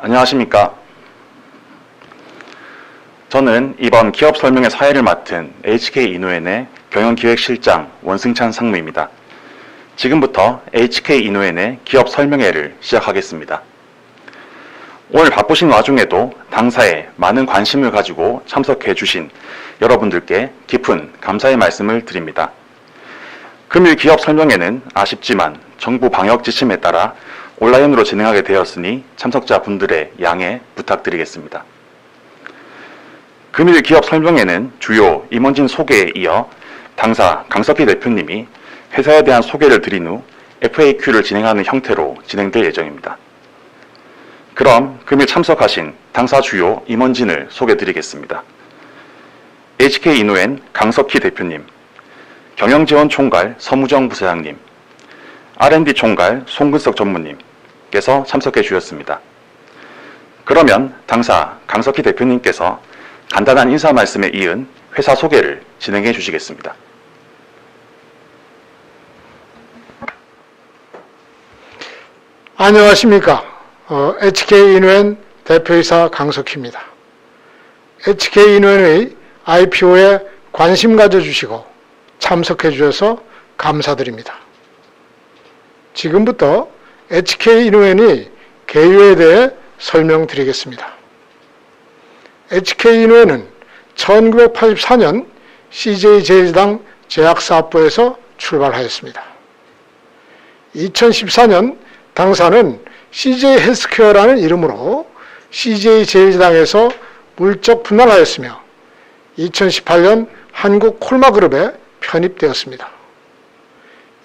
안녕하십니까. 저는 이번 기업 설명회 사회를 맡은 HK이노엔의 경영기획실장 원승찬 상무입니다. 지금부터 HK이노엔의 기업 설명회를 시작하겠습니다. 오늘 바쁘신 와중에도 당사에 많은 관심을 가지고 참석해 주신 여러분들께 깊은 감사의 말씀을 드립니다. 금일 기업 설명회는 아쉽지만 정부 방역 지침에 따라 온라인으로 진행하게 되었으니 참석자분들의 양해 부탁드리겠습니다. 금일 기업 설명회는 주요 임원진 소개에 이어 당사 강석희 대표님이 회사에 대한 소개를 드린 후 FAQ를 진행하는 형태로 진행될 예정입니다. 그럼 금일 참석하신 당사 주요 임원진을 소개드리겠습니다. HK이노엔 강석희 대표님, 경영지원 총괄 서무정 부사장님, R&D 총괄 송근석 전무님께서 참석해 주셨습니다. 그러면 당사 강석희 대표님께서 간단한 인사 말씀에 이은 회사 소개를 진행해 주시겠습니다. 안녕하십니까. HK이노엔 대표이사 강석희입니다. HK이노엔의 IPO에 관심 가져주시고 참석해 주셔서 감사드립니다. 지금부터 HK이노엔이 개요에 대해 설명드리겠습니다. HK이노엔은 1984년 CJ제일당 제약사업부에서 출발하였습니다. 2014년 당사는 CJ헬스케어라는 이름으로 CJ제일당에서 물적 분할하였으며 2018년 한국콜마그룹에 편입되었습니다.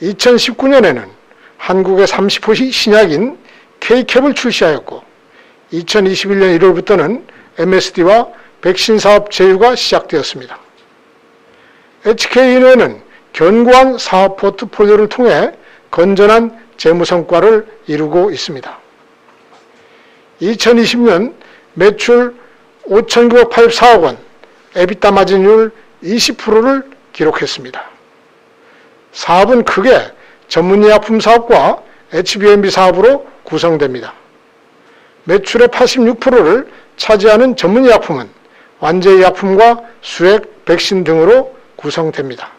2019년에는 한국의 30호 신약인 K캡을 출시하였고 2021년 1월부터는 MSD와 백신 사업 제휴가 시작되었습니다. HK이노엔은 견고한 사업 포트폴리오를 통해 건전한 재무 성과를 이루고 있습니다. 2020년 매출 5,984억 원, 에비타 마진율 20%를 기록했습니다. 사업은 크게 전문의약품 사업과 HbMB 사업으로 구성됩니다. 매출의 86%를 차지하는 전문의약품은 완제의약품과 수액, 백신 등으로 구성됩니다.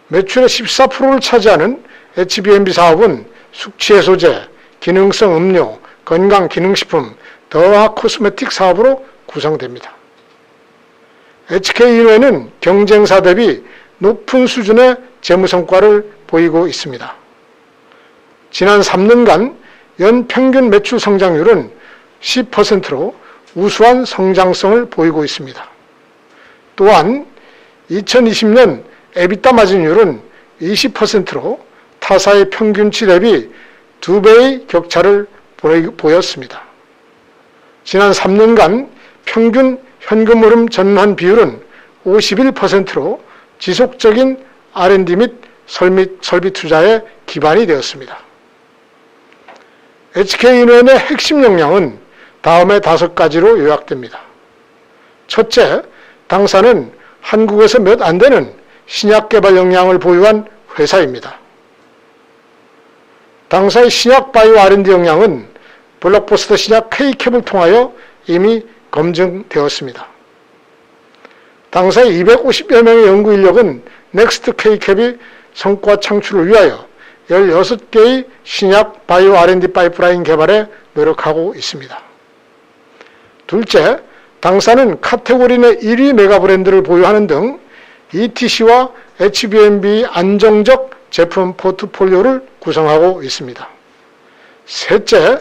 매출의 14%를 차지하는 HbMB 사업은 숙취해소제, 기능성 음료, 건강기능식품, 더화 코스메틱 사업으로 구성됩니다. HK이노엔은 경쟁사 대비 높은 수준의 재무성과를 보이고 있습니다. 지난 3년간 연평균 매출 성장률은 10%로 우수한 성장성을 보이고 있습니다. 또한 2020년 에비타 마진율은 20%로 타사의 평균치 대비 2배의 격차를 보였습니다. 지난 3년간 평균 현금 흐름 전환 비율은 51%로 지속적인 R&D 및 설비 투자의 기반이 되었습니다. HK이노엔의 핵심 역량은 다음의 5가지로 요약됩니다. 첫째, 당사는 한국에서 몇 안 되는 신약 개발 역량을 보유한 회사입니다. 당사의 신약 바이오 R&D 역량은 블록버스터 신약 K캡을 통하여 이미 검증되었습니다. 당사의 250여 명의 연구 인력은 넥스트 K캡이 성과 창출을 위하여 16개의 신약 바이오 R&D 파이프라인 개발에 노력하고 있습니다. 둘째, 당사는 카테고리 내 1위 메가 브랜드를 보유하는 등 ETC와 HbMB 안정적 제품 포트폴리오를 구성하고 있습니다. 셋째,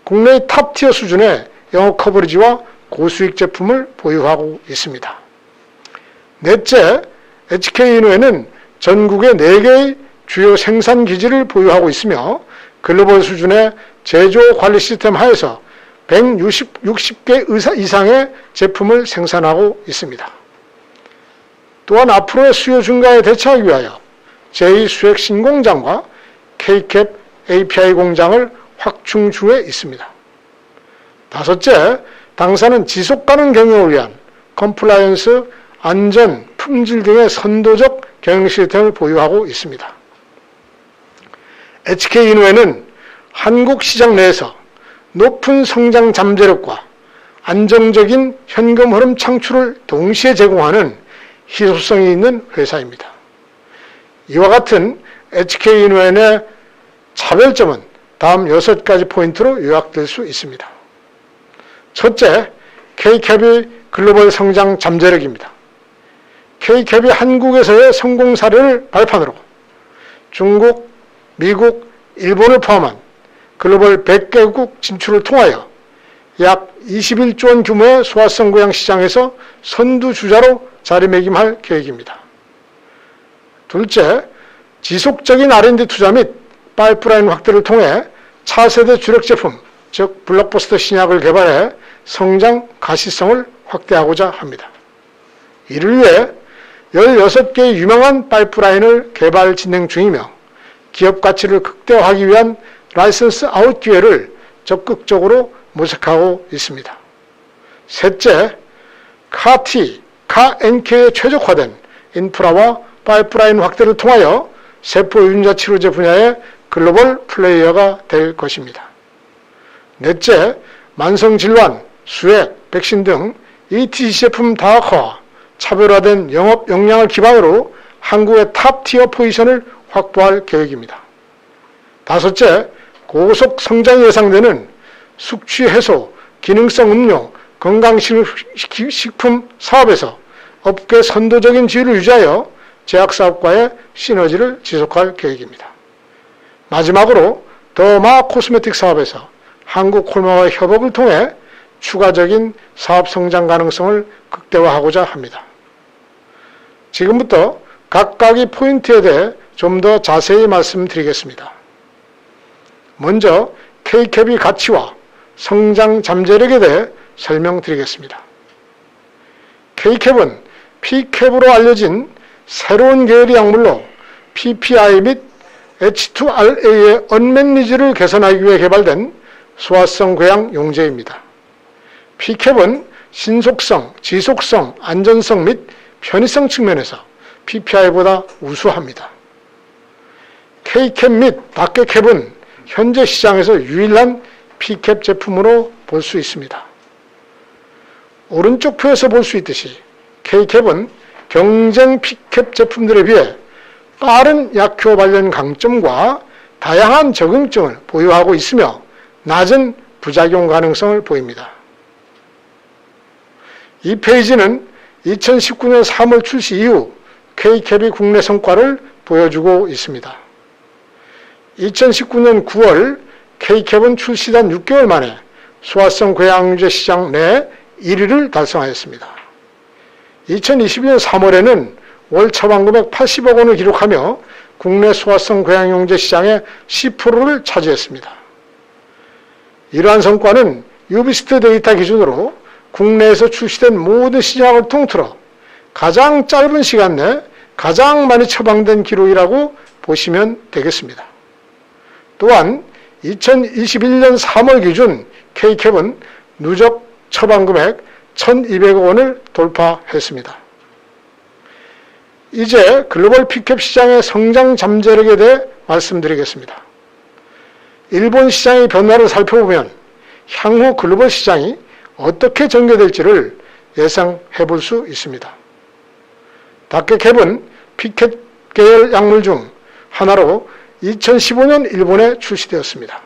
국내의 탑티어 수준의 영업 커버리지와 고수익 제품을 보유하고 있습니다. 넷째, HK이노엔은 전국의 4개의 주요 생산 기지를 보유하고 있으며 글로벌 수준의 제조 관리 시스템 하에서 160개 이상의 제품을 생산하고 있습니다. 또한 앞으로의 수요 증가에 대처하기 위하여 제2수액 신공장과 K캡 API 공장을 확충 중에 있습니다. 다섯째, 당사는 지속가능 경영을 위한 컴플라이언스, 안전, 품질 등의 선도적 경영 시스템을 보유하고 있습니다. HK이노엔은 한국 시장 내에서 높은 성장 잠재력과 안정적인 현금 흐름 창출을 동시에 제공하는 희소성이 있는 회사입니다. 이와 같은 HK인후엔의 차별점은 다음 6가지 포인트로 요약될 수 있습니다. 첫째, K캡이 글로벌 성장 잠재력입니다. K캡이 한국에서의 성공 사례를 발판으로 중국, 미국, 일본을 포함한 글로벌 100개국 진출을 통하여 약 21조 원 규모의 소화성 고양 시장에서 선두주자로 자리매김할 계획입니다. 둘째, 지속적인 R&D 투자 및 파이프라인 확대를 통해 차세대 주력 제품, 즉 블록버스터 신약을 개발해 성장 가시성을 확대하고자 합니다. 이를 위해 16개의 유명한 파이프라인을 개발 진행 중이며 기업 가치를 극대화하기 위한 라이선스 아웃 기회를 적극적으로 모색하고 있습니다. 셋째, CAR-T, CAR-NK에 최적화된 인프라와 파이프라인 확대를 통하여 세포 유전자 치료제 분야의 글로벌 플레이어가 될 것입니다. 넷째, 만성질환, 수액, 백신 등 ETC 제품 다각화와 차별화된 영업 역량을 기반으로 한국의 탑티어 포지션을 확보할 계획입니다. 다섯째, 고속 성장이 예상되는 숙취 해소, 기능성 음료, 건강식품 사업에서 업계 선도적인 지위를 유지하여 제약사업과의 시너지를 지속할 계획입니다. 마지막으로 더마 코스메틱 사업에서 한국 콜마와의 협업을 통해 추가적인 사업 성장 가능성을 극대화하고자 합니다. 지금부터 각각의 포인트에 대해 좀 더 자세히 말씀드리겠습니다. 먼저 K캡의 가치와 성장 잠재력에 대해 설명드리겠습니다. K캡은 P캡으로 알려진 새로운 계열의 약물로 PPI 및 H2RA의 언맷 니즈를 개선하기 위해 개발된 소화성 궤양 용제입니다. P캡은 신속성, 지속성, 안전성 및 편의성 측면에서 PPI보다 우수합니다. K캡 및 다케캡은 현재 시장에서 유일한 P캡 제품으로 볼 수 있습니다. 오른쪽 표에서 볼 수 있듯이 K캡은 경쟁 P캡 제품들에 비해 빠른 약효 발현 강점과 다양한 적응증을 보유하고 있으며 낮은 부작용 가능성을 보입니다. 이 페이지는 2019년 3월 출시 이후 K캡의 국내 성과를 보여주고 있습니다. 2019년 9월 K캡은 출시단 6개월 만에 소화성 궤양유제 시장 내 1위를 달성하였습니다. 2022년 3월에는 월 처방금액 80억 원을 기록하며 국내 소화성 궤양용제 시장의 10%를 차지했습니다. 이러한 성과는 유비스트 데이터 기준으로 국내에서 출시된 모든 시장을 통틀어 가장 짧은 시간 내 가장 많이 처방된 기록이라고 보시면 되겠습니다. 또한 2021년 3월 기준 K캡은 누적 처방금액 1,200억 원을 돌파했습니다. 이제 글로벌 P캡 시장의 성장 잠재력에 대해 말씀드리겠습니다. 일본 시장의 변화를 살펴보면 향후 글로벌 시장이 어떻게 전개될지를 예상해 볼 수 있습니다. 다케캡은 P캡 계열 약물 중 하나로 2015년 일본에 출시되었습니다.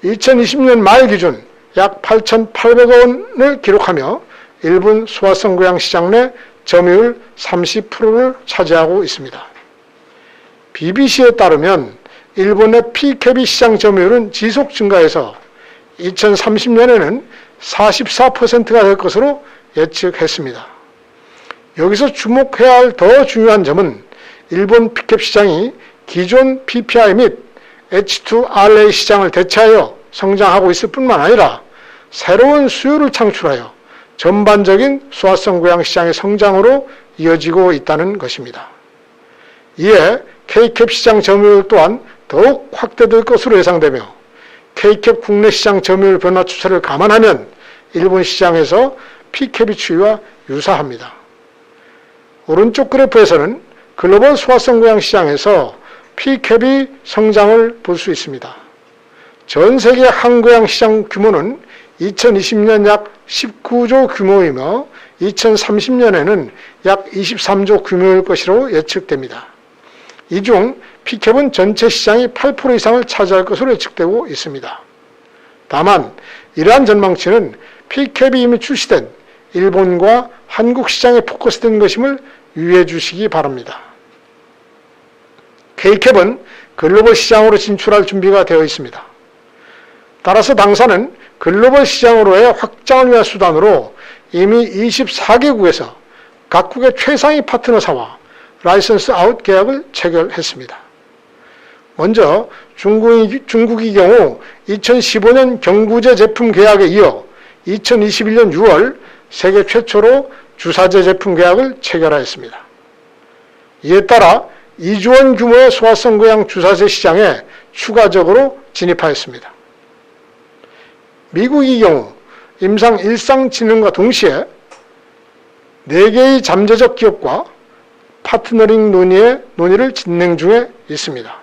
2020년 말 기준 약 8,800억 원을 기록하며 일본 소화성 궤양 시장 내 점유율 30%를 차지하고 있습니다. BBC에 따르면 일본의 P캡이 시장 점유율은 지속 증가해서 2030년에는 44%가 될 것으로 예측했습니다. 여기서 주목해야 할 더 중요한 점은 일본 P캡 시장이 기존 PPI 및 H2RA 시장을 대체하여 성장하고 있을 뿐만 아니라 새로운 수요를 창출하여 전반적인 소화성 궤양 시장의 성장으로 이어지고 있다는 것입니다. 이에 K캡 시장 점유율 또한 더욱 확대될 것으로 예상되며 K캡 국내 시장 점유율 변화 추세를 감안하면 일본 시장에서 P캡의 추이와 유사합니다. 오른쪽 그래프에서는 글로벌 소화성 궤양 시장에서 P캡의 성장을 볼 수 있습니다. 전 세계 항거양 시장 규모는 2020년 약 19조 규모이며 2030년에는 약 23조 규모일 것으로 예측됩니다. 이 중 피캡은 전체 시장의 8% 이상을 차지할 것으로 예측되고 있습니다. 다만 이러한 전망치는 피캡이 이미 출시된 일본과 한국 시장에 포커스된 것임을 유의해 주시기 바랍니다. K캡은 글로벌 시장으로 진출할 준비가 되어 있습니다. 따라서 당사는 글로벌 시장으로의 확장을 위한 수단으로 이미 24개국에서 각국의 최상위 파트너사와 라이선스 아웃 계약을 체결했습니다. 먼저 중국의 경우 2015년 경구제 제품 계약에 이어 2021년 6월 세계 최초로 주사제 제품 계약을 체결하였습니다. 이에 따라 2조 원 규모의 소화성거양 주사제 시장에 추가적으로 진입하였습니다. 미국의 경우 임상 일상 진행과 동시에 4개의 잠재적 기업과 파트너링 논의를 진행 중에 있습니다.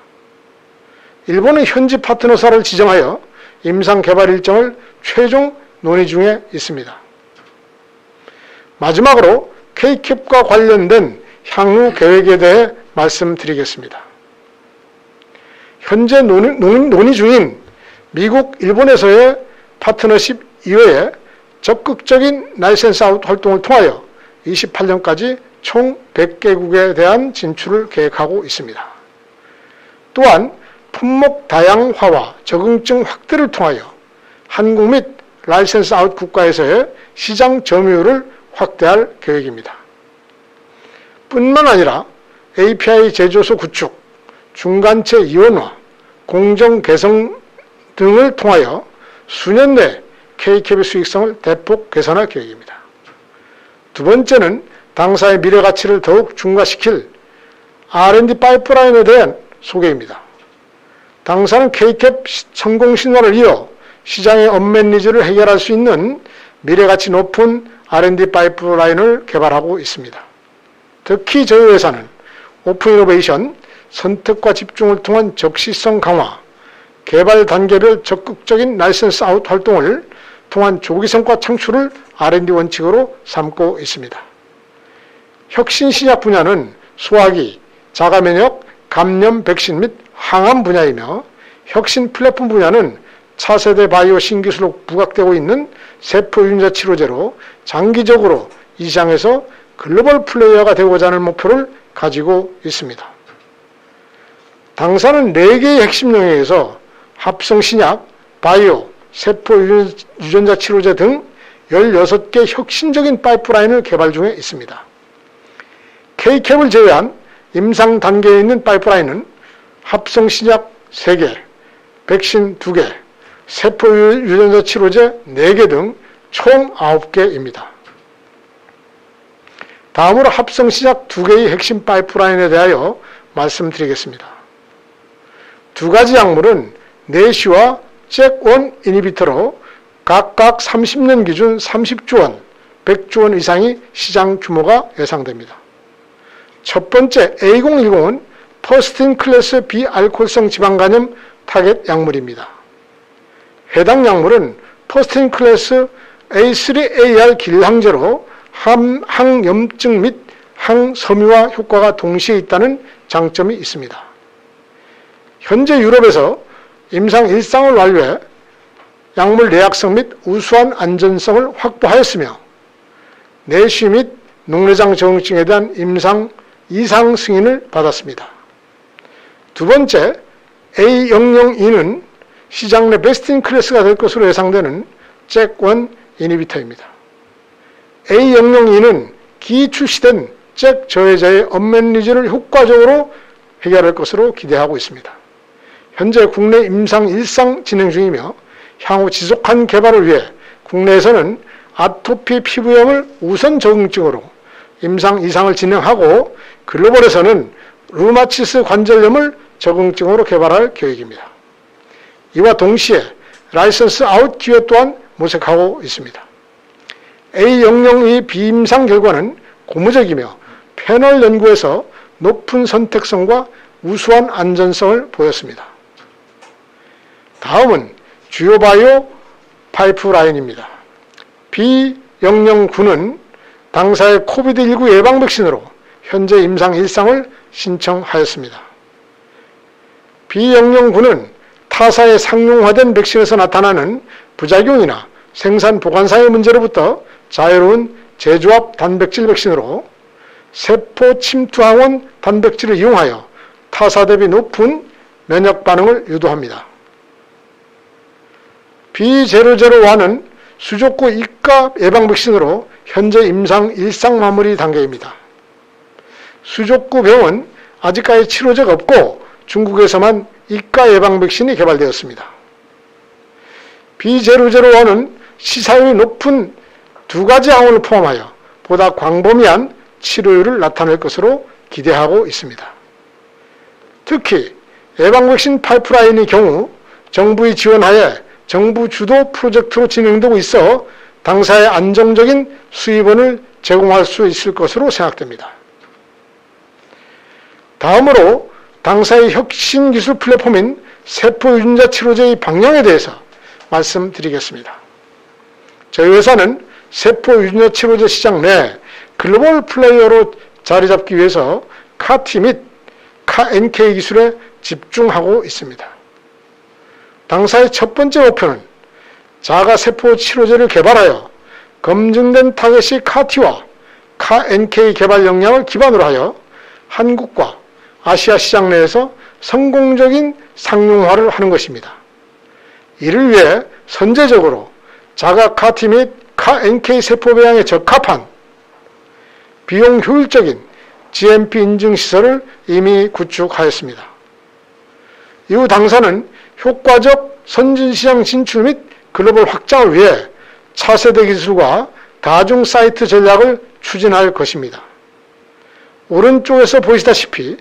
일본은 현지 파트너사를 지정하여 임상 개발 일정을 최종 논의 중에 있습니다. 마지막으로 K캡과 관련된 향후 계획에 대해 말씀드리겠습니다. 현재 논의 중인 미국, 일본에서의 파트너십 이외에 적극적인 라이센스 아웃 활동을 통하여 28년까지 총 100개국에 대한 진출을 계획하고 있습니다. 또한 품목 다양화와 적응증 확대를 통하여 한국 및 라이센스 아웃 국가에서의 시장 점유율을 확대할 계획입니다. 뿐만 아니라 API 제조소 구축, 중간체 이원화, 공정 개선 등을 통하여 수년 내 K캡의 수익성을 대폭 개선할 계획입니다. 두 번째는 당사의 미래 가치를 더욱 중화시킬 R&D 파이프라인에 대한 소개입니다. 당사는 K캡 성공 신화를 이어 시장의 언맨 니즈를 해결할 수 있는 미래 가치 높은 R&D 파이프라인을 개발하고 있습니다. 특히 저희 회사는 오픈 이노베이션, 선택과 집중을 통한 적시성 강화, 개발 단계별 적극적인 라이센스 아웃 활동을 통한 조기 성과 창출을 R&D 원칙으로 삼고 있습니다. 혁신 신약 분야는 소화기, 자가면역, 감염, 백신 및 항암 분야이며 혁신 플랫폼 분야는 차세대 바이오 신기술로 부각되고 있는 세포유전자 치료제로 장기적으로 이 시장에서 글로벌 플레이어가 되고자 하는 목표를 가지고 있습니다. 당사는 4개의 핵심 영역에서 합성신약, 바이오, 세포유전자 치료제 등 16개 혁신적인 파이프라인을 개발 중에 있습니다. K캡을 제외한 임상 단계에 있는 파이프라인은 합성신약 3개, 백신 2개, 세포유전자 치료제 4개 등 총 9개입니다. 다음으로 합성신약 2개의 핵심 파이프라인에 대하여 말씀드리겠습니다. 두 가지 약물은 내시와 잭1 이니비터로 각각 30년 기준 30조 원, 100조 원 이상의 시장 규모가 예상됩니다. 첫 번째 A010은 퍼스틴 클래스 비알코올성 지방간염 타겟 약물입니다. 해당 약물은 퍼스틴 클래스 A3AR 길항제로 항염증 및 항섬유화 효과가 동시에 있다는 장점이 있습니다. 현재 유럽에서 임상 1상을 완료해 약물 내약성 및 우수한 안전성을 확보하였으며 내시 및 녹내장 적응증에 대한 임상 2상 승인을 받았습니다. 두 번째 A002는 시장 내 베스트 인 클래스가 될 것으로 예상되는 잭1 이니비터입니다. A002는 기 출시된 잭 저해자의 언맨 니즈를 효과적으로 해결할 것으로 기대하고 있습니다. 현재 국내 임상 1상 진행 중이며 향후 지속한 개발을 위해 국내에서는 아토피 피부염을 우선 적응증으로 임상 2상을 진행하고 글로벌에서는 루마티스 관절염을 적응증으로 개발할 계획입니다. 이와 동시에 라이선스 아웃 기회 또한 모색하고 있습니다. A002 비임상 결과는 고무적이며 패널 연구에서 높은 선택성과 우수한 안전성을 보였습니다. 다음은 주요 바이오 파이프라인입니다. B009는 당사의 코비드19 예방 백신으로 현재 임상 1상을 신청하였습니다. B009는 타사의 상용화된 백신에서 나타나는 부작용이나 생산 보관상의 문제로부터 자유로운 재조합 단백질 백신으로 세포 침투항원 단백질을 이용하여 타사 대비 높은 면역 반응을 유도합니다. B001은 수족구 입가 예방 백신으로 현재 임상 1상 마무리 단계입니다. 수족구 병은 아직까지 치료제가 없고 중국에서만 입가 예방 백신이 개발되었습니다. B001은 시사율이 높은 두 가지 항원을 포함하여 보다 광범위한 치료율을 나타낼 것으로 기대하고 있습니다. 특히 예방 백신 파이프라인의 경우 정부의 지원하에 정부 주도 프로젝트로 진행되고 있어 당사의 안정적인 수입원을 제공할 수 있을 것으로 생각됩니다. 다음으로 당사의 혁신 기술 플랫폼인 세포 유전자 치료제의 방향에 대해서 말씀드리겠습니다. 저희 회사는 세포 유전자 치료제 시장 내 글로벌 플레이어로 자리 잡기 위해서 CAR-T 및 CAR-NK 기술에 집중하고 있습니다. 당사의 첫 번째 목표는 자가 세포 치료제를 개발하여 검증된 타겟이 CAR-T와 CAR-NK 개발 역량을 기반으로 하여 한국과 아시아 시장 내에서 성공적인 상용화를 하는 것입니다. 이를 위해 선제적으로 자가 CAR-T 및 CAR-NK 세포 배양에 적합한 비용 효율적인 GMP 인증 시설을 이미 구축하였습니다. 이후 당사는 효과적 선진시장 진출 및 글로벌 확장을 위해 차세대 기술과 다중 사이트 전략을 추진할 것입니다. 오른쪽에서 보시다시피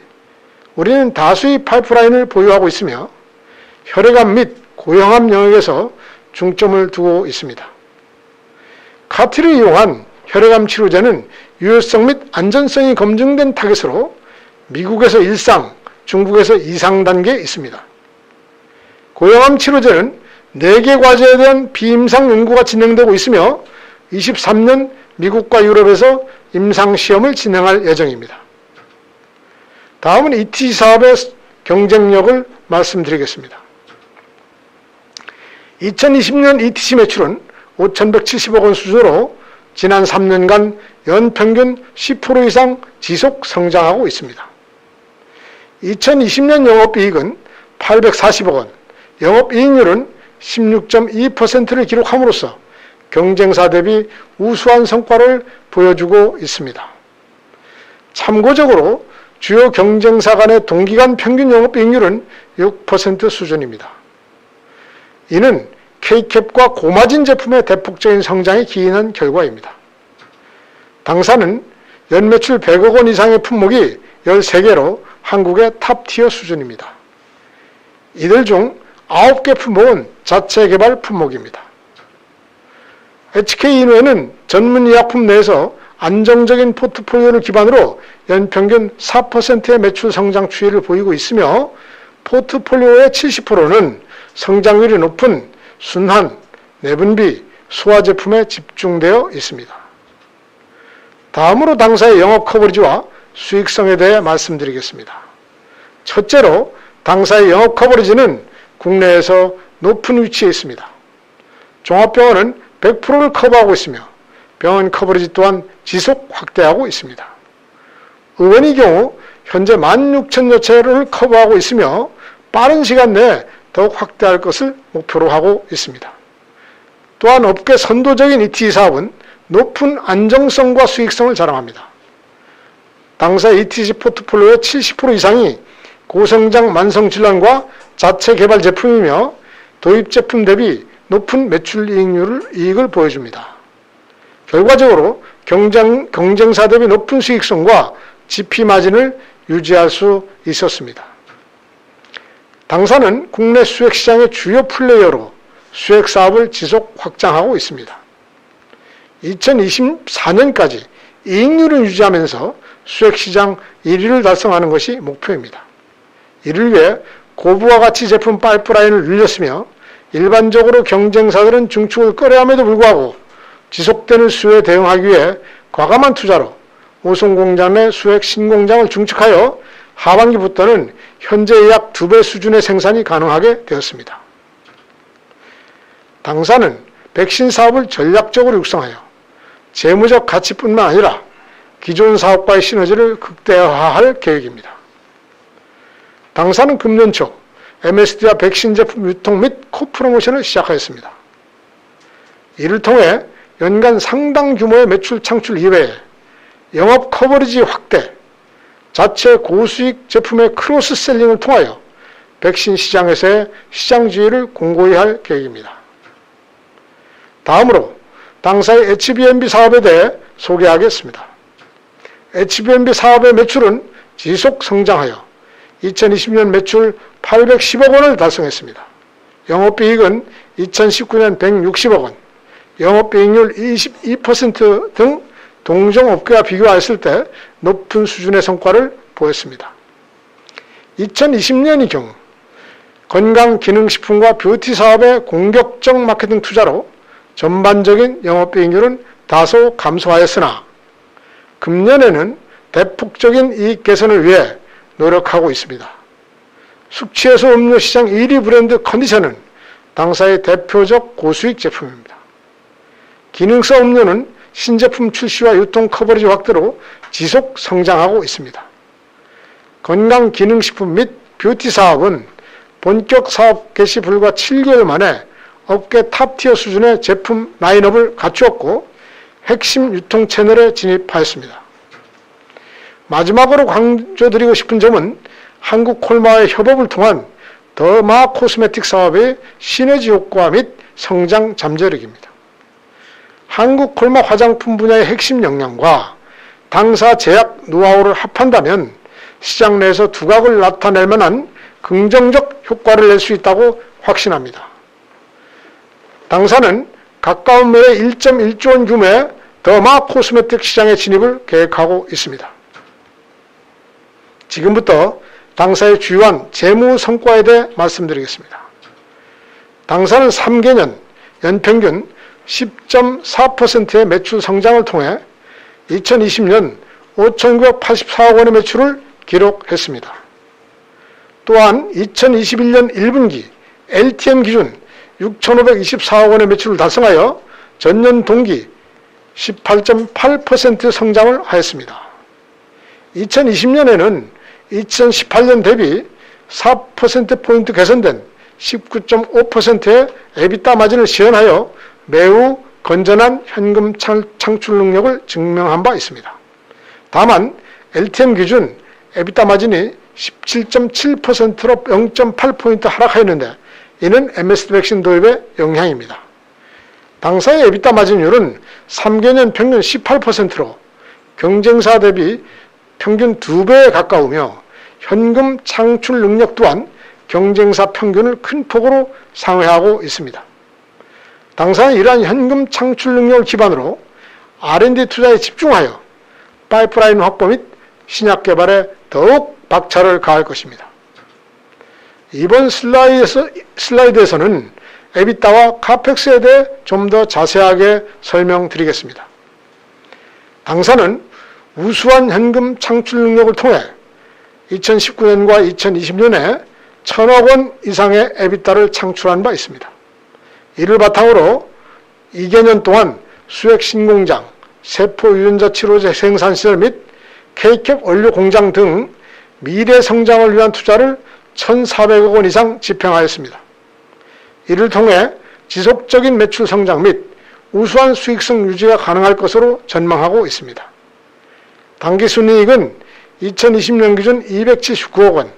우리는 다수의 파이프라인을 보유하고 있으며 혈액암 및 고형암 영역에서 중점을 두고 있습니다. CAR-T를 이용한 혈액암 치료제는 유효성 및 안전성이 검증된 타겟으로 미국에서 1상, 중국에서 2상 단계에 있습니다. 고형암 치료제는 4개 과제에 대한 비임상 연구가 진행되고 있으며 23년 미국과 유럽에서 임상시험을 진행할 예정입니다. 다음은 ETC 사업의 경쟁력을 말씀드리겠습니다. 2020년 ETC 매출은 5,170억 원 수준으로 지난 3년간 연평균 10% 이상 지속 성장하고 있습니다. 2020년 영업이익은 840억 원, 영업이익률은 16.2%를 기록함으로써 경쟁사 대비 우수한 성과를 보여주고 있습니다. 참고적으로 주요 경쟁사 간의 동기간 평균 영업이익률은 6% 수준입니다. 이는 K캡과 고마진 제품의 대폭적인 성장에 기인한 결과입니다. 당사는 연매출 100억 원 이상의 품목이 13개로 한국의 탑티어 수준입니다. 이들 중 9개 품목은 자체 개발 품목입니다. HK인후에는 전문의약품 내에서 안정적인 포트폴리오를 기반으로 연평균 4%의 매출 성장 추이를 보이고 있으며 포트폴리오의 70%는 성장률이 높은 순환, 내분비, 소화 제품에 집중되어 있습니다. 다음으로 당사의 영업 커버리지와 수익성에 대해 말씀드리겠습니다. 첫째로 당사의 영업 커버리지는 국내에서 높은 위치에 있습니다. 종합병원은 100%를 커버하고 있으며 병원 커버리지 또한 지속 확대하고 있습니다. 의원의 경우 현재 16,000여 채를 커버하고 있으며 빠른 시간 내에 더욱 확대할 것을 목표로 하고 있습니다. 또한 업계 선도적인 ETC 사업은 높은 안정성과 수익성을 자랑합니다. 당사 ETC 포트폴리오의 70% 이상이 고성장 만성질환과 자체 개발 제품이며 도입 제품 대비 높은 매출 이익을 보여줍니다. 결과적으로 경쟁사 대비 높은 수익성과 GP 마진을 유지할 수 있었습니다. 당사는 국내 수액시장의 주요 플레이어로 수액사업을 지속 확장하고 있습니다. 2024년까지 이익률을 유지하면서 수액시장 1위를 달성하는 것이 목표입니다. 이를 위해 고부가 가치 제품 파이프라인을 늘렸으며 일반적으로 경쟁사들은 증축을 꺼려함에도 불구하고 지속되는 수요에 대응하기 위해 과감한 투자로 우승공장 내 수액 신공장을 증축하여 하반기부터는 현재의 약 2배 수준의 생산이 가능하게 되었습니다. 당사는 백신 사업을 전략적으로 육성하여 재무적 가치뿐만 아니라 기존 사업과의 시너지를 극대화할 계획입니다. 당사는 금년 초 MSD와 백신 제품 유통 및 코프로모션을 시작하였습니다. 이를 통해 연간 상당 규모의 매출 창출 이외에 영업 커버리지 확대, 자체 고수익 제품의 크로스셀링을 통하여 백신 시장에서의 시장 지위를 공고히 할 계획입니다. 다음으로 당사의 HBNB 사업에 대해 소개하겠습니다. HBNB 사업의 매출은 지속 성장하여 2020년 매출 810억 원을 달성했습니다. 영업이익은 2019년 160억 원, 영업이익률 22% 등 동종업계와 비교하였을 때 높은 수준의 성과를 보였습니다. 2020년의 경우 건강기능식품과 뷰티 사업의 공격적 마케팅 투자로 전반적인 영업이익률은 다소 감소하였으나 금년에는 대폭적인 이익 개선을 위해 노력하고 있습니다. 숙취해소 음료 시장 1위 브랜드 컨디션은 당사의 대표적 고수익 제품입니다. 기능성 음료는 신제품 출시와 유통 커버리지 확대로 지속 성장하고 있습니다. 건강기능식품 및 뷰티 사업은 본격 사업 개시 불과 7개월 만에 업계 탑티어 수준의 제품 라인업을 갖추었고 핵심 유통 채널에 진입하였습니다. 마지막으로 강조드리고 싶은 점은 한국콜마와의 협업을 통한 더마 코스메틱 사업의 시너지 효과 및 성장 잠재력입니다. 한국콜마 화장품 분야의 핵심 역량과 당사 제약 노하우를 합한다면 시장 내에서 두각을 나타낼 만한 긍정적 효과를 낼 수 있다고 확신합니다. 당사는 가까운 미래 1.1조 원 규모의 더마 코스메틱 시장의 진입을 계획하고 있습니다. 지금부터 당사의 주요한 재무 성과에 대해 말씀드리겠습니다. 당사는 3개년 연평균 10.4%의 매출 성장을 통해 2020년 5,984억 원의 매출을 기록했습니다. 또한 2021년 1분기 LTM 기준 6,524억 원의 매출을 달성하여 전년 동기 18.8% 성장을 하였습니다. 2020년에는 2018년 대비 4%포인트 개선된 19.5%의 에비타 마진을 시현하여 매우 건전한 현금 창출 능력을 증명한 바 있습니다. 다만 LTM 기준 에비타 마진이 17.7%로 0.8포인트 하락하였는데 이는 MSD 백신 도입의 영향입니다. 당사의 에비타 마진율은 3개년 평균 18%로 경쟁사 대비 평균 2배에 가까우며 현금 창출 능력 또한 경쟁사 평균을 큰 폭으로 상회하고 있습니다. 당사는 이러한 현금 창출 능력을 기반으로 R&D 투자에 집중하여 파이프라인 확보 및 신약 개발에 더욱 박차를 가할 것입니다. 이번 슬라이드에서는 에비타와 카펙스에 대해 좀 더 자세하게 설명드리겠습니다. 당사는 우수한 현금 창출 능력을 통해 2019년과 2020년에 1,000억 원 이상의 에비타를 창출한 바 있습니다. 이를 바탕으로 2개년 동안 수액 신공장, 세포 유전자 치료제 생산시설 및 K캡 원료 공장 등 미래 성장을 위한 투자를 1,400억 원 이상 집행하였습니다. 이를 통해 지속적인 매출 성장 및 우수한 수익성 유지가 가능할 것으로 전망하고 있습니다. 당기순이익은 2020년 기준 279억 원,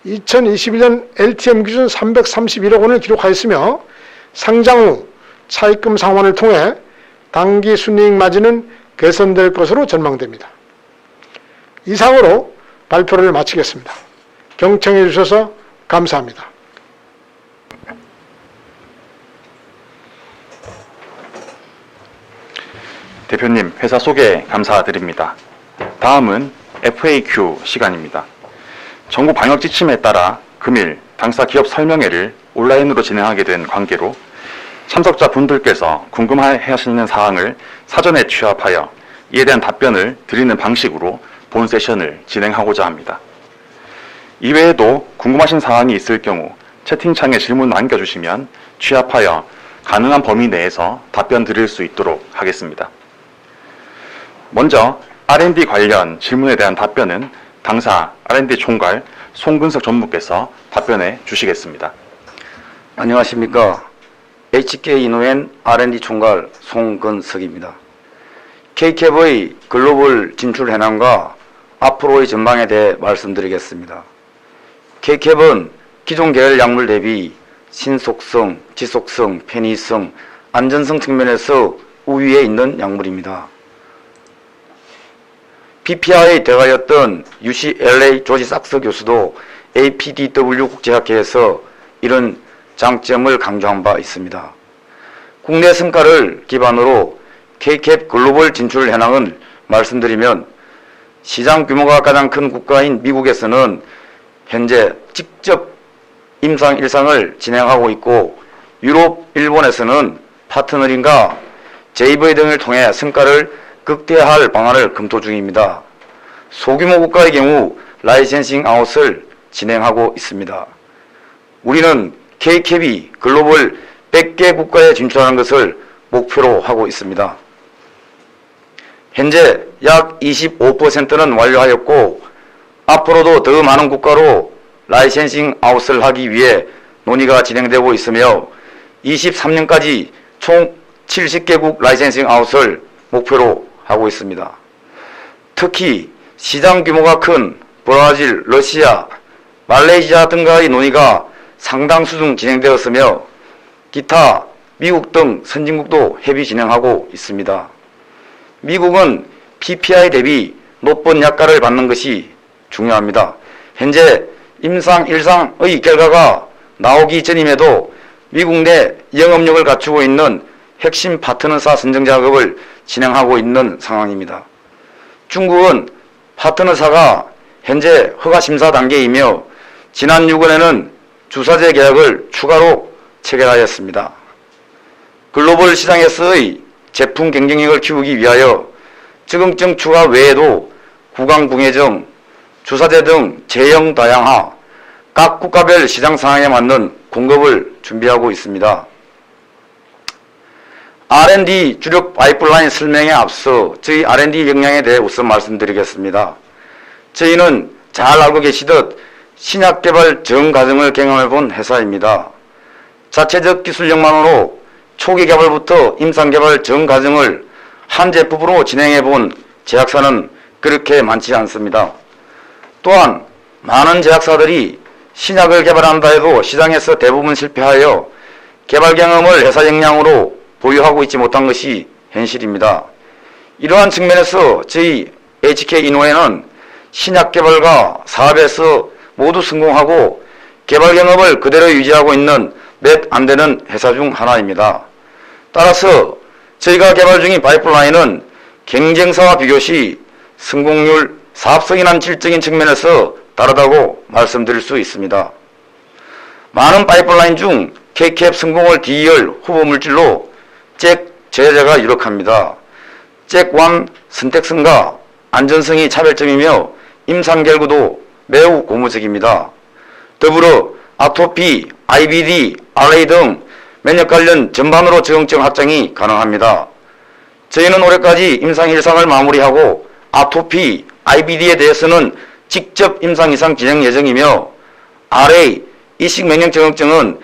2021년 LTM 기준 331억 원을 기록하였으며 상장 후 차입금 상환을 통해 당기순이익 마진은 개선될 것으로 전망됩니다. 이상으로 발표를 마치겠습니다. 경청해 주셔서 감사합니다. 대표님, 회사 소개 감사드립니다. 다음은 FAQ 시간입니다. 정부 방역 지침에 따라 금일 당사 기업 설명회를 온라인으로 진행하게 된 관계로 참석자 분들께서 궁금해하시는 사항을 사전에 취합하여 이에 대한 답변을 드리는 방식으로 본 세션을 진행하고자 합니다. 이외에도 궁금하신 사항이 있을 경우 채팅창에 질문 남겨주시면 취합하여 가능한 범위 내에서 답변 드릴 수 있도록 하겠습니다. 먼저 R&D 관련 질문에 대한 답변은 당사 R&D 총괄 송근석 전무께서 답변해 주시겠습니다. 안녕하십니까. HK 이노엔 R&D 총괄 송근석입니다. K캡의 글로벌 진출 현황과 앞으로의 전망에 대해 말씀드리겠습니다. K캡은 기존 계열 약물 대비 신속성, 지속성, 편의성, 안전성 측면에서 우위에 있는 약물입니다. PPI의 대가였던 UCLA 조지 sak스 교수도 APDW 국제학회에서 이런 장점을 강조한 바 있습니다. 국내 성과를 기반으로 K캡 글로벌 진출 현황을 말씀드리면 시장 규모가 가장 큰 국가인 미국에서는 현재 직접 임상 1상을 진행하고 있고 유럽, 일본에서는 파트너링과 JV 등을 통해 성과를 극대화할 방안을 검토 중입니다. 소규모 국가의 경우 라이센싱 아웃을 진행하고 있습니다. 우리는 K캡이 글로벌 100개 국가에 진출하는 것을 목표로 하고 있습니다. 현재 약 25%는 완료하였고 앞으로도 더 많은 국가로 라이센싱 아웃을 하기 위해 논의가 진행되고 있으며 23년까지 총 70개국 라이센싱 아웃을 목표로 하고 있습니다. 특히 시장 규모가 큰 브라질, 러시아, 말레이시아 등과의 논의가 상당 수준 진행되었으며 기타 미국 등 선진국도 협의 진행하고 있습니다. 미국은 PPI 대비 높은 약가를 받는 것이 중요합니다. 현재 임상 1상의 결과가 나오기 전임에도 미국 내 영업력을 갖추고 있는 핵심 파트너사 선정 작업을 진행하고 있는 상황입니다. 중국은 파트너사가 현재 허가 심사 단계이며 지난 6월에는 주사제 계약을 추가로 체결하였습니다. 글로벌 시장에서의 제품 경쟁력을 키우기 위하여 적응증 추가 외에도 구강붕해증, 주사제 등 제형 다양화, 각 국가별 시장 상황에 맞는 공급을 준비하고 있습니다. R&D 주력 파이프라인 설명에 앞서 저희 R&D 역량에 대해 우선 말씀드리겠습니다. 저희는 잘 알고 계시듯 신약 개발 전 과정을 경험해 본 회사입니다. 자체적 기술력만으로 초기 개발부터 임상 개발 전 과정을 한 제품으로 진행해 본 제약사는 그렇게 많지 않습니다. 또한 많은 제약사들이 신약을 개발한다 해도 시장에서 대부분 실패하여 개발 경험을 회사 역량으로 보유하고 있지 못한 것이 현실입니다. 이러한 측면에서 저희 HK 이노엔은 신약 개발과 사업에서 모두 성공하고 개발 경험을 그대로 유지하고 있는 몇 안 되는 회사 중 하나입니다. 따라서 저희가 개발 중인 파이프라인은 경쟁사와 비교 시 성공률, 사업성이란 질적인 측면에서 다르다고 말씀드릴 수 있습니다. 많은 파이프라인 중 K캡 성공을 뒤이을 후보 물질로 잭 제제가 유력합니다. 잭1 선택성과 안전성이 차별점이며 임상 결과도 매우 고무적입니다. 더불어 아토피, IBD, RA 등 면역 관련 전반으로 적응증 확장이 가능합니다. 저희는 올해까지 임상 1상을 마무리하고 아토피, IBD에 대해서는 직접 임상 2상 진행 예정이며 RA, 이식 면역 적응증은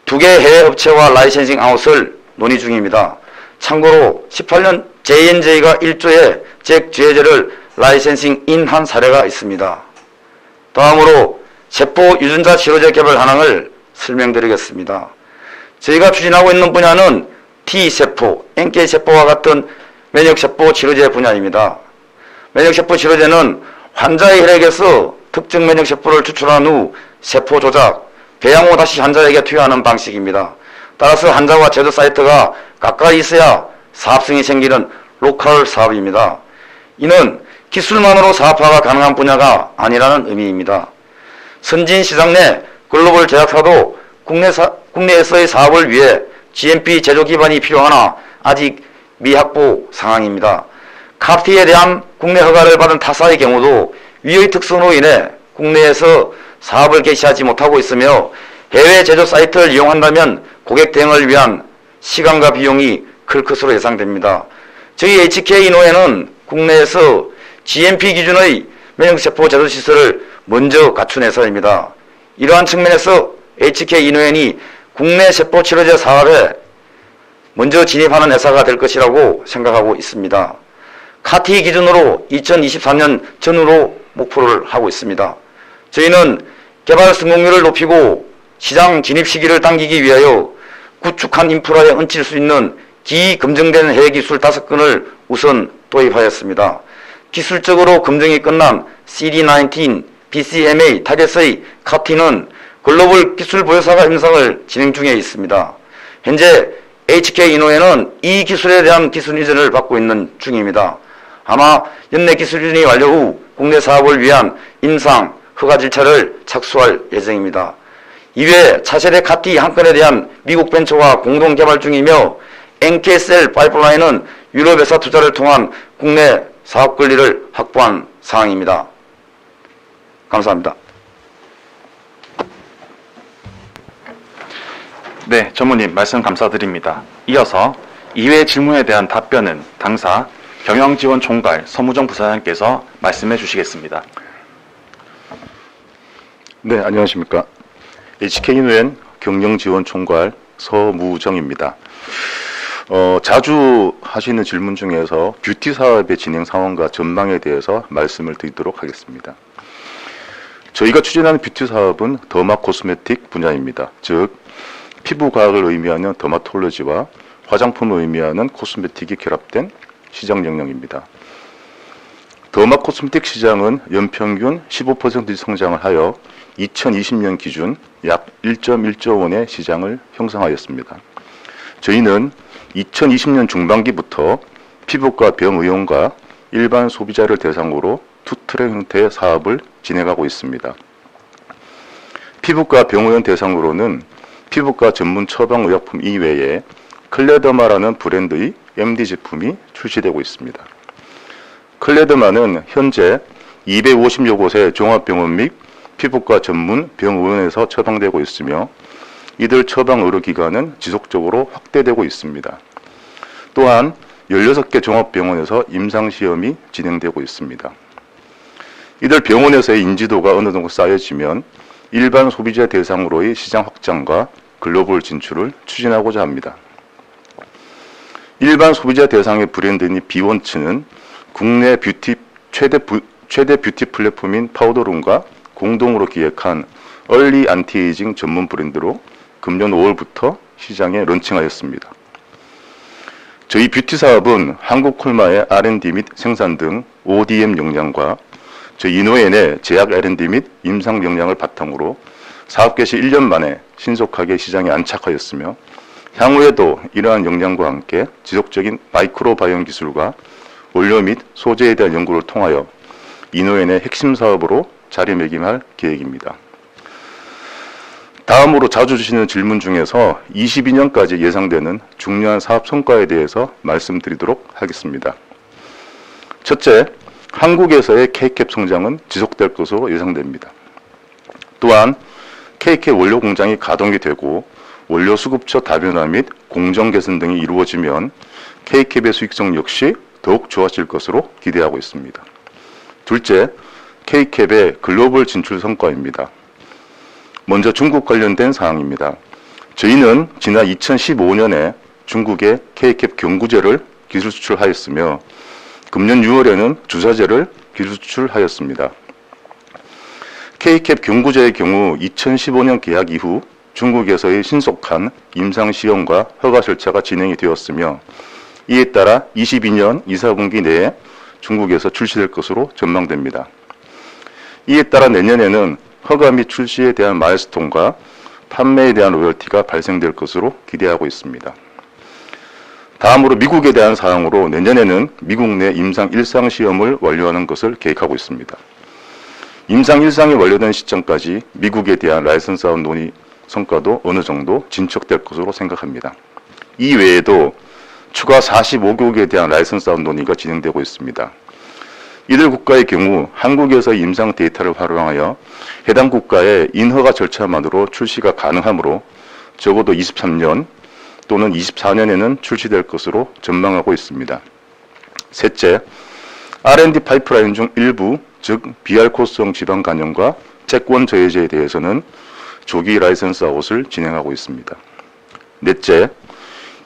2개 해외 업체와 라이센싱 아웃을 논의 중입니다. 참고로 18년 J&J가 1조의 잭 제제를 라이센싱 인한 사례가 있습니다. 다음으로 세포 유전자 치료제 개발 현황을 설명드리겠습니다. 저희가 추진하고 있는 분야는 T세포, NK세포와 같은 면역세포 치료제 분야입니다. 면역세포 치료제는 환자의 혈액에서 특정 면역세포를 추출한 후 세포 조작, 배양 후 다시 환자에게 투여하는 방식입니다. 따라서 환자와 제조 사이트가 가까이 있어야 사업성이 생기는 로컬 사업입니다. 이는 기술만으로 사업화가 가능한 분야가 아니라는 의미입니다. 선진 시장 내 글로벌 제약사도 국내에서의 사업을 위해 GMP 제조 기반이 필요하나 아직 미확보 상황입니다. 카티에 대한 국내 허가를 받은 타사의 경우도 위의 특성으로 인해 국내에서 사업을 개시하지 못하고 있으며 해외 제조 사이트를 이용한다면 고객 대응을 위한 시간과 비용이 클 것으로 예상됩니다. 저희 HK 이노회는 국내에서 GMP 기준의 면역세포 제조 시설을 먼저 갖춘 회사입니다. 이러한 측면에서 HK 이노회는 국내 세포 치료제 사업에 먼저 진입하는 회사가 될 것이라고 생각하고 있습니다. 카티 기준으로 2023년 전후로 목표를 하고 있습니다. 저희는 개발 성공률을 높이고 시장 진입 시기를 당기기 위하여 구축한 인프라에 얹힐 수 있는 기검증된 해외 기술 5건을 우선 도입하였습니다. 기술적으로 검증이 끝난 CD19, BCMA 타겟의 카티는 글로벌 기술 보유사가 형성을 진행 중에 있습니다. 현재 HK 이노회는 이 기술에 대한 기술 이전을 받고 있는 중입니다. 아마 연내 기술 이전이 완료 후 국내 사업을 위한 임상 허가 절차를 착수할 예정입니다. 이외에 차세대 카티 한 건에 대한 미국 벤처와 공동 개발 중이며 NK셀 파이프라인은 유럽 회사 투자를 통한 국내 사업 권리를 확보한 상황입니다. 감사합니다. 네, 전무님 말씀 감사드립니다. 이어서 이외의 질문에 대한 답변은 당사 경영지원총괄 서무정 부사장께서 말씀해 주시겠습니다. 네, 안녕하십니까. HK노엔 경영지원총괄 서무정입니다. 자주 하시는 질문 중에서 뷰티 사업의 진행 상황과 전망에 대해서 말씀을 드리도록 하겠습니다. 저희가 추진하는 뷰티 사업은 더마 코스메틱 분야입니다. 즉, 피부과학을 의미하는 더마톨로지와 화장품을 의미하는 코스메틱이 결합된 시장 영역입니다. 더마 코스메틱 시장은 연평균 15% 성장을 하여 2020년 기준 약 1.1조 원의 시장을 형성하였습니다. 저희는 2020년 중반기부터 피부과 병의용과 일반 소비자를 대상으로 투 트랙 형태의 사업을 진행하고 있습니다. 피부과 병의용 대상으로는 피부과 전문 처방의약품 이외에 클레더마라는 브랜드의 MD 제품이 출시되고 있습니다. 클레더마는 현재 250여 곳의 종합병원 및 피부과 전문 병원에서 처방되고 있으며 이들 처방 의료기관은 지속적으로 확대되고 있습니다. 또한 16개 종합병원에서 임상시험이 진행되고 있습니다. 이들 병원에서의 인지도가 어느 정도 쌓여지면 일반 소비자 대상으로의 시장 확장과 글로벌 진출을 추진하고자 합니다. 일반 소비자 대상의 브랜드인 비원츠는 국내 최대 뷰티 플랫폼인 파우더룸과 공동으로 기획한 얼리 안티에이징 전문 브랜드로 금년 5월부터 시장에 런칭하였습니다. 저희 뷰티 사업은 한국콜마의 R&D 및 생산 등 ODM 역량과 저희 이노엔의 제약 R&D 및 임상 역량을 바탕으로 사업 개시 1년 만에 신속하게 시장에 안착하였으며 향후에도 이러한 역량과 함께 지속적인 마이크로바이옴 기술과 원료 및 소재에 대한 연구를 통하여 이노엔의 핵심 사업으로 자리매김할 계획입니다. 다음으로 자주 주시는 질문 중에서 22년까지 예상되는 중요한 사업 성과에 대해서 말씀드리도록 하겠습니다. 첫째, 한국에서의 K캡 성장은 지속될 것으로 예상됩니다. 또한 K캡 원료 공장이 가동이 되고 원료 수급처 다변화 및 공정 개선 등이 이루어지면 K캡의 수익성 역시 더욱 좋아질 것으로 기대하고 있습니다. 둘째, K캡의 글로벌 진출 성과입니다. 먼저 중국 관련된 사항입니다. 저희는 지난 2015년에 중국에 K캡 경구제를 기술 수출하였으며 금년 6월에는 주사제를 기술 수출하였습니다. K캡 경구제의 경우 2015년 계약 이후 중국에서의 신속한 임상시험과 허가 절차가 진행이 되었으며 이에 따라 22년 2, 4분기 내에 중국에서 출시될 것으로 전망됩니다. 이에 따라 내년에는 허가 및 출시에 대한 마일스톤과 판매에 대한 로열티가 발생될 것으로 기대하고 있습니다. 다음으로 미국에 대한 사항으로 내년에는 미국 내 임상 1상 시험을 완료하는 것을 계획하고 있습니다. 임상 1상이 완료된 시점까지 미국에 대한 라이선스아웃 논의 성과도 어느 정도 진척될 것으로 생각합니다. 이 외에도 추가 45개국에 대한 라이선스 아웃 논의가 진행되고 있습니다. 이들 국가의 경우 한국에서 임상 데이터를 활용하여 해당 국가의 인허가 절차만으로 출시가 가능하므로 적어도 23년 또는 24년에는 출시될 것으로 전망하고 있습니다. 셋째, R&D 파이프라인 중 일부, 즉 비알코올성 지방 간염과 채권 저해제에 대해서는 조기 라이선스 아웃을 진행하고 있습니다. 넷째,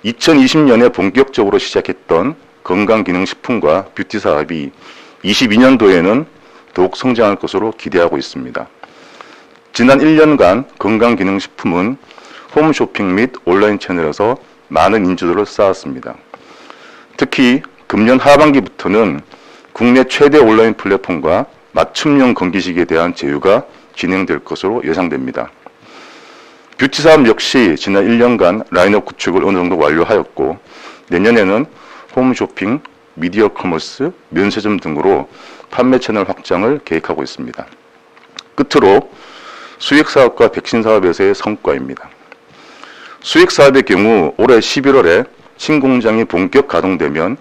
2020년에 본격적으로 시작했던 건강기능식품과 뷰티 사업이 22년도에는 더욱 성장할 것으로 기대하고 있습니다. 지난 1년간 건강기능식품은 홈쇼핑 및 온라인 채널에서 많은 인지도를 쌓았습니다. 특히 금년 하반기부터는 국내 최대 온라인 플랫폼과 맞춤형 건기식에 대한 제휴가 진행될 것으로 예상됩니다. 뷰티 사업 역시 지난 1년간 라인업 구축을 어느 정도 완료하였고 내년에는 홈쇼핑, 미디어 커머스, 면세점 등으로 판매 채널 확장을 계획하고 있습니다. 끝으로 수익 사업과 백신 사업에서의 성과입니다. 수익 사업의 경우 올해 11월에 신공장이 본격 가동되면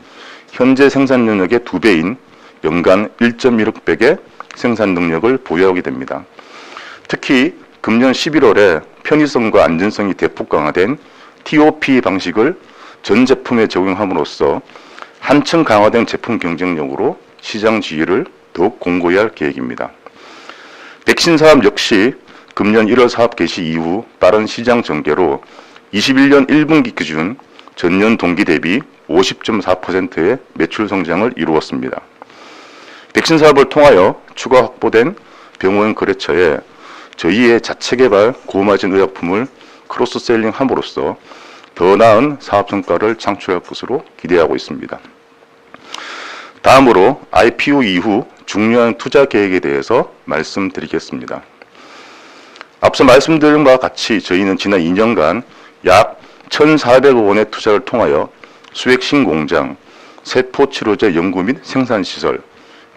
현재 생산 능력의 2배인 연간 1.1억 백의 생산 능력을 보유하게 됩니다. 특히 금년 11월에 편의성과 안전성이 대폭 강화된 TOP 방식을 전 제품에 적용함으로써 한층 강화된 제품 경쟁력으로 시장 지위를 더욱 공고히 할 계획입니다. 백신 사업 역시 금년 1월 사업 개시 이후 빠른 시장 전개로 21년 1분기 기준 전년 동기 대비 50.4%의 매출 성장을 이루었습니다. 백신 사업을 통하여 추가 확보된 병원 거래처에 저희의 자체 개발 고마진 의약품을 크로스셀링 함으로써 더 나은 사업 성과를 창출할 것으로 기대하고 있습니다. 다음으로 IPO 이후 중요한 투자 계획에 대해서 말씀드리겠습니다. 앞서 말씀드린 바와 같이 저희는 지난 2년간 약 1,400억 원의 투자를 통하여 수액 신공장, 세포치료제 연구 및 생산시설,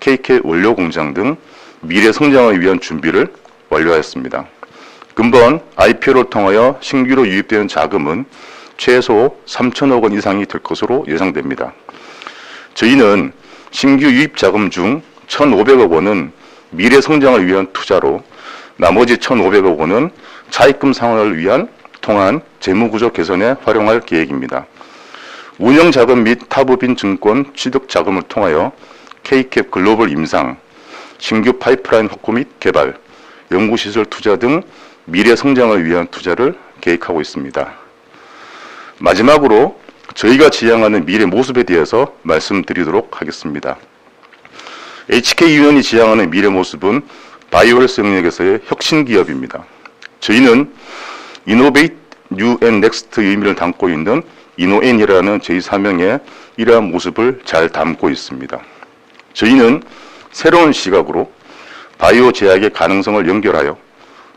KK 원료 공장 등 미래 성장을 위한 준비를 완료하였습니다. 금번 IPO를 통하여 신규로 유입되는 자금은 최소 3천억 원 이상이 될 것으로 예상됩니다. 저희는 신규 유입 자금 중 1,500억 원은 미래 성장을 위한 투자로 나머지 1,500억 원은 차입금 상환을 위한 통한 재무구조 개선에 활용할 계획입니다. 운영 자금 및 타법인 증권 취득 자금을 통하여 K캡 글로벌 임상, 신규 파이프라인 확보 및 개발, 연구시설 투자 등 미래 성장을 위한 투자를 계획하고 있습니다. 마지막으로 저희가 지향하는 미래 모습에 대해서 말씀드리도록 하겠습니다. HK유년이 지향하는 미래 모습은 바이오헬스 영역에서의 혁신 기업입니다. 저희는 Innovate New and Next의 의미를 담고 있는 InnoN이라는 저희 사명에 이러한 모습을 잘 담고 있습니다. 저희는 새로운 시각으로 바이오 제약의 가능성을 연결하여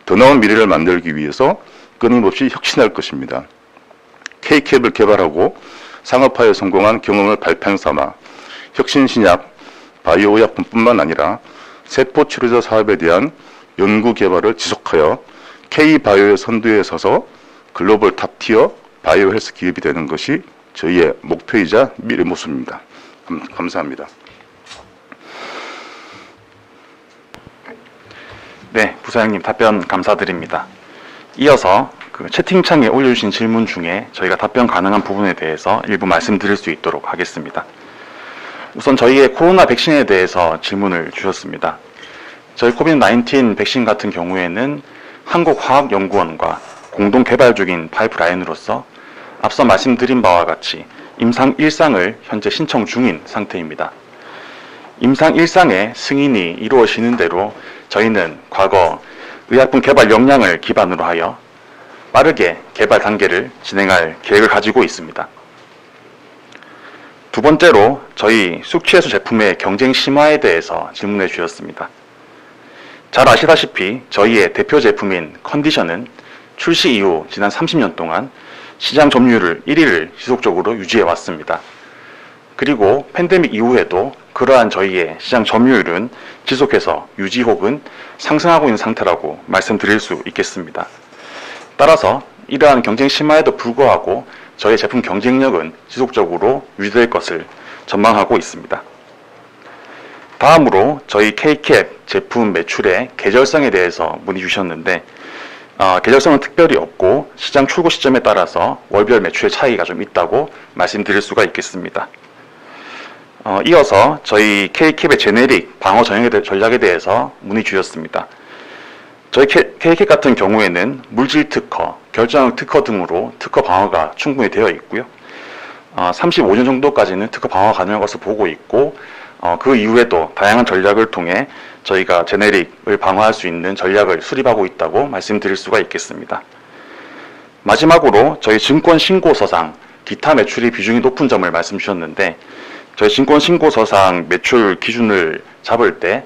더 나은 미래를 만들기 위해서 끊임없이 혁신할 것입니다. K캡을 개발하고 상업화에 성공한 경험을 발판 삼아 혁신 신약, 바이오 의약품뿐만 아니라 세포치료제 사업에 대한 연구 개발을 지속하여 K바이오의 선두에 서서 글로벌 탑티어 바이오 헬스 기업이 되는 것이 저희의 목표이자 미래 모습입니다. 감사합니다. 네, 부사장님 답변 감사드립니다. 이어서 채팅창에 올려주신 질문 중에 저희가 답변 가능한 부분에 대해서 일부 말씀드릴 수 있도록 하겠습니다. 우선 저희의 코로나 백신에 대해서 질문을 주셨습니다. 저희 코비드-19 백신 같은 경우에는 한국화학연구원과 공동 개발 중인 파이프라인으로서 앞서 말씀드린 바와 같이 임상 1상을 현재 신청 중인 상태입니다. 임상 1상의 승인이 이루어지는 대로 저희는 과거 의약품 개발 역량을 기반으로 하여 빠르게 개발 단계를 진행할 계획을 가지고 있습니다. 두 번째로 저희 숙취해소 제품의 경쟁 심화에 대해서 질문해 주셨습니다. 잘 아시다시피 저희의 대표 제품인 컨디션은 출시 이후 지난 30년 동안 시장 점유율을 1위를 지속적으로 유지해 왔습니다. 그리고 팬데믹 이후에도 그러한 저희의 시장 점유율은 지속해서 유지 혹은 상승하고 있는 상태라고 말씀드릴 수 있겠습니다. 따라서 이러한 경쟁 심화에도 불구하고 저희 제품 경쟁력은 지속적으로 유지될 것을 전망하고 있습니다. 다음으로 저희 K캡 제품 매출의 계절성에 대해서 문의 주셨는데 계절성은 특별히 없고 시장 출고 시점에 따라서 월별 매출의 차이가 좀 있다고 말씀드릴 수가 있겠습니다. 이어서 저희 K캡의 제네릭 방어 전략에 대해서 문의 주셨습니다. 저희 K캡 같은 경우에는 물질 특허, 결정력 특허 등으로 특허 방어가 충분히 되어 있고요. 35년 정도까지는 특허 방어가 가능한 것을 보고 있고 그 이후에도 다양한 전략을 통해 저희가 제네릭을 방어할 수 있는 전략을 수립하고 있다고 말씀드릴 수가 있겠습니다. 마지막으로 저희 증권신고서상 기타 매출의 비중이 높은 점을 말씀 주셨는데 저희 증권신고서상 매출 기준을 잡을 때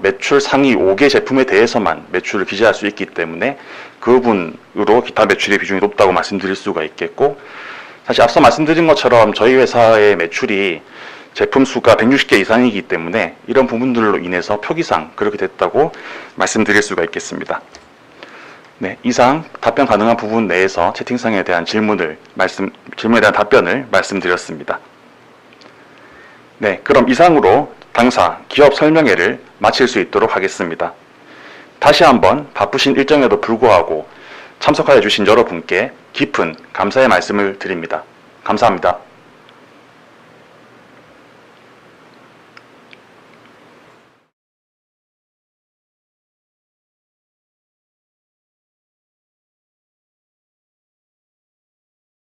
매출 상위 5개 제품에 대해서만 매출을 기재할 수 있기 때문에 그 부분으로 기타 매출의 비중이 높다고 말씀드릴 수가 있겠고, 사실 앞서 말씀드린 것처럼 저희 회사의 매출이 제품 수가 160개 이상이기 때문에 이런 부분들로 인해서 표기상 그렇게 됐다고 말씀드릴 수가 있겠습니다. 네, 이상 답변 가능한 부분 내에서 채팅창에 대한 질문에 대한 답변을 말씀드렸습니다. 네, 그럼 이상으로 당사 기업 설명회를 마칠 수 있도록 하겠습니다. 다시 한번 바쁘신 일정에도 불구하고 참석하여 주신 여러분께 깊은 감사의 말씀을 드립니다. 감사합니다.